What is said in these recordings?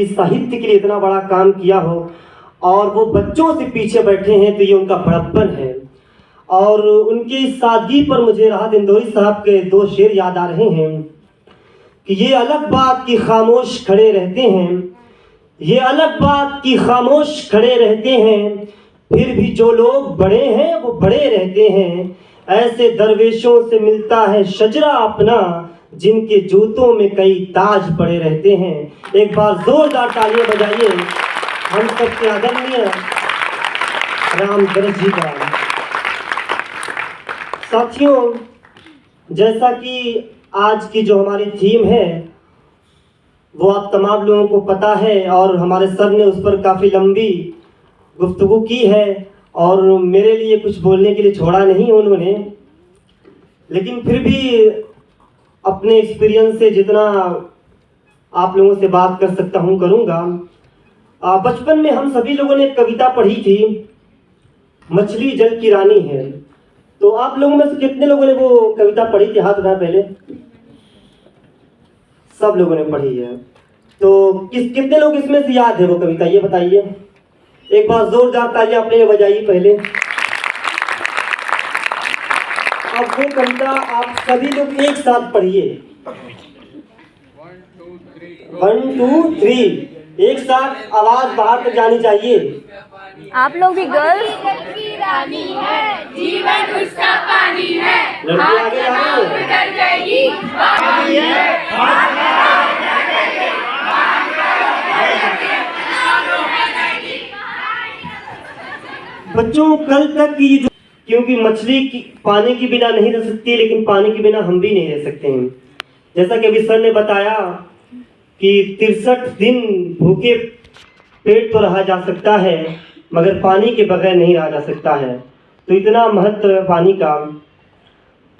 साहित्य के लिए इतना बड़ा काम किया हो और वो बच्चों से पीछे बैठे हैं, तो ये उनका बड़प्पन है। और उनकी इस सादगी पर मुझे राहत इंदौरी साहब के दो शेर याद आ रहे हैं कि ये अलग बात कि खामोश खड़े रहते हैं, ये अलग बात कि खामोश खड़े रहते हैं, फिर भी जो लोग बड़े हैं वो बड़े रहते हैं। ऐसे दरवेशों से मिलता है शजरा अपना, जिनके जूतों में कई ताज पड़े रहते हैं। एक बार जोरदार तालियां बजाइए हम सबके आदरणीय राम गरज जी का। साथियों, जैसा कि आज की जो हमारी थीम है वो आप तमाम लोगों को पता है और हमारे सर ने उस पर काफ़ी लंबी गुफ्तगू की है और मेरे लिए कुछ बोलने के लिए छोड़ा नहीं उन्होंने, लेकिन फिर भी अपने एक्सपीरियंस से जितना आप लोगों से बात कर सकता हूँ करूँगा। बचपन में हम सभी लोगों ने एक कविता पढ़ी थी, मछली जल की रानी है। तो आप लोगों में से कितने लोगों ने वो कविता पढ़ी थी? हाथ उठाए पहले। सब लोगों ने पढ़ी है। तो कितने लोग इसमें से याद है वो कविता, ये बताइए। एक बार जोरदार तालियां अपने लिए बजाइए पहले। अब वो कविता आप सभी लोग एक साथ पढ़िए। 1 2 3 एक साथ आवाज बाहर तक जानी चाहिए। आप लोग भी गर्ल्स। की रानी है, जीवन उसका पानी है, लड़की आगे आगे उतर जाएगी पानी है। बच्चों, कल तक की जो, क्योंकि मछली की पानी के बिना नहीं रह सकती, लेकिन पानी के बिना हम भी नहीं रह सकते हैं। जैसा कि अभी सर ने बताया कि 63 दिन भूखे पेट तो रहा जा सकता है, मगर पानी के बगैर नहीं रहा जा सकता है। तो इतना महत्व है पानी का।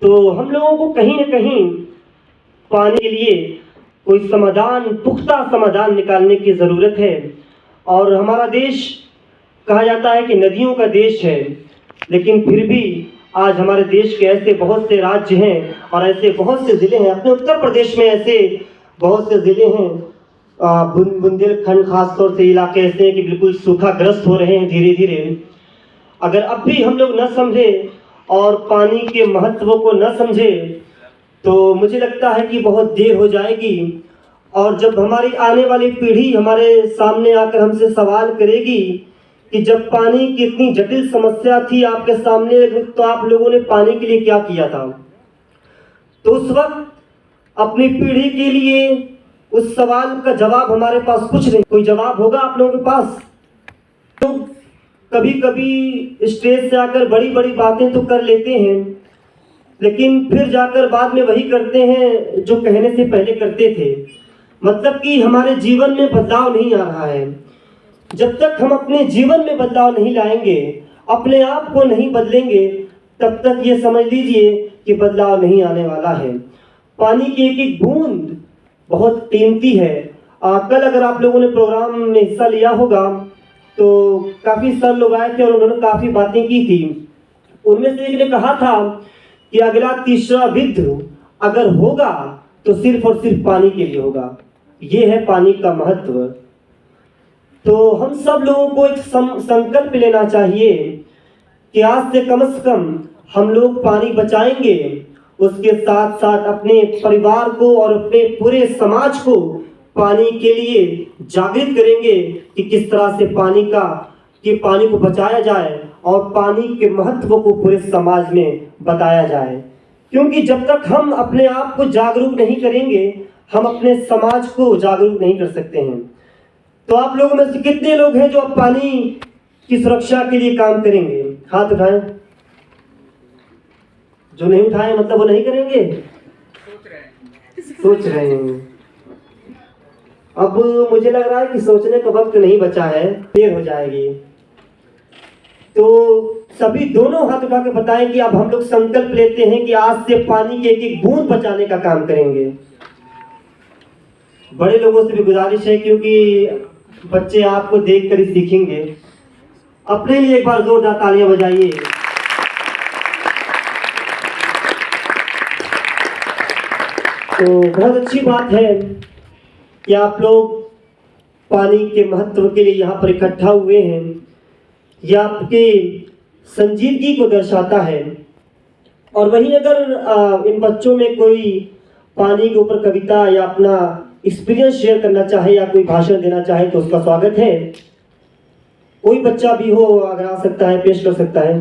तो हम लोगों को कहीं ना कहीं पानी के लिए कोई समाधान, पुख्ता समाधान निकालने की ज़रूरत है। और हमारा देश कहा जाता है कि नदियों का देश है, लेकिन फिर भी आज हमारे देश के ऐसे बहुत से राज्य हैं और ऐसे बहुत से ज़िले हैं। अपने उत्तर प्रदेश में ऐसे बहुत से ज़िले हैं, बुंदेलखंड खास तौर से इलाके ऐसे हैं कि बिल्कुल सूखाग्रस्त हो रहे हैं धीरे धीरे। अगर अब भी हम लोग न समझे और पानी के महत्व को न समझे तो मुझे लगता है कि बहुत देर हो जाएगी। और जब हमारी आने वाली पीढ़ी हमारे सामने आकर हमसे सवाल करेगी कि जब पानी की इतनी जटिल समस्या थी आपके सामने, तो आप लोगों ने पानी के लिए क्या किया था, तो उस वक्त अपनी पीढ़ी के लिए उस सवाल का जवाब हमारे पास कुछ नहीं। कोई जवाब होगा आप लोगों के पास? तो कभी कभी स्टेज से आकर बड़ी बड़ी बातें तो कर लेते हैं, लेकिन फिर जाकर बाद में वही करते हैं जो कहने से पहले करते थे। मतलब कि हमारे जीवन में बदलाव नहीं आ रहा है। जब तक हम अपने जीवन में बदलाव नहीं लाएंगे, अपने आप को नहीं बदलेंगे, तब तक ये समझ लीजिए कि बदलाव नहीं आने वाला है। पानी की एक एक बूंद बहुत कीमती है। कल अगर आप लोगों ने प्रोग्राम में हिस्सा लिया होगा तो काफ़ी सर लोग आए थे और उन्होंने काफ़ी बातें की थी। उनमें से एक ने कहा था कि अगला तीसरा विश्व अगर होगा तो सिर्फ और सिर्फ पानी के लिए होगा। ये है पानी का महत्व। तो हम सब लोगों को एक संकल्प लेना चाहिए कि आज से कम हम लोग पानी बचाएंगे, उसके साथ साथ अपने परिवार को और अपने पूरे समाज को पानी के लिए जागृत करेंगे कि किस तरह से पानी को बचाया जाए और पानी के महत्व को पूरे समाज में बताया जाए। क्योंकि जब तक हम अपने आप को जागरूक नहीं करेंगे, हम अपने समाज को जागरूक नहीं कर सकते हैं। तो आप लोगों में से कितने लोग हैं जो अब पानी की सुरक्षा के लिए काम करेंगे? हाथ उठाएं। जो नहीं उठाए मतलब वो नहीं करेंगे, सोच रहे हैं। अब मुझे लग रहा है कि सोचने का वक्त नहीं बचा है, देर हो जाएगी। तो सभी दोनों हाथ उठा के बताएं कि अब हम लोग संकल्प लेते हैं कि आज से पानी की एक एक बूंद बचाने का काम करेंगे। बड़े लोगों से भी गुजारिश है, क्योंकि बच्चे आपको देखकर ही सीखेंगे। अपने लिए एक बार जोरदार तालियां बजाइए। तो बहुत अच्छी बात है कि आप लोग पानी के महत्व के लिए यहाँ पर इकट्ठा हुए हैं, यह आपके संजीदगी को दर्शाता है। और वहीं अगर इन बच्चों में कोई पानी के ऊपर कविता या अपना एक्सपीरियंस शेयर करना चाहे या कोई भाषण देना चाहे तो उसका स्वागत है। कोई बच्चा भी हो अगर आ सकता है, पेश कर सकता है।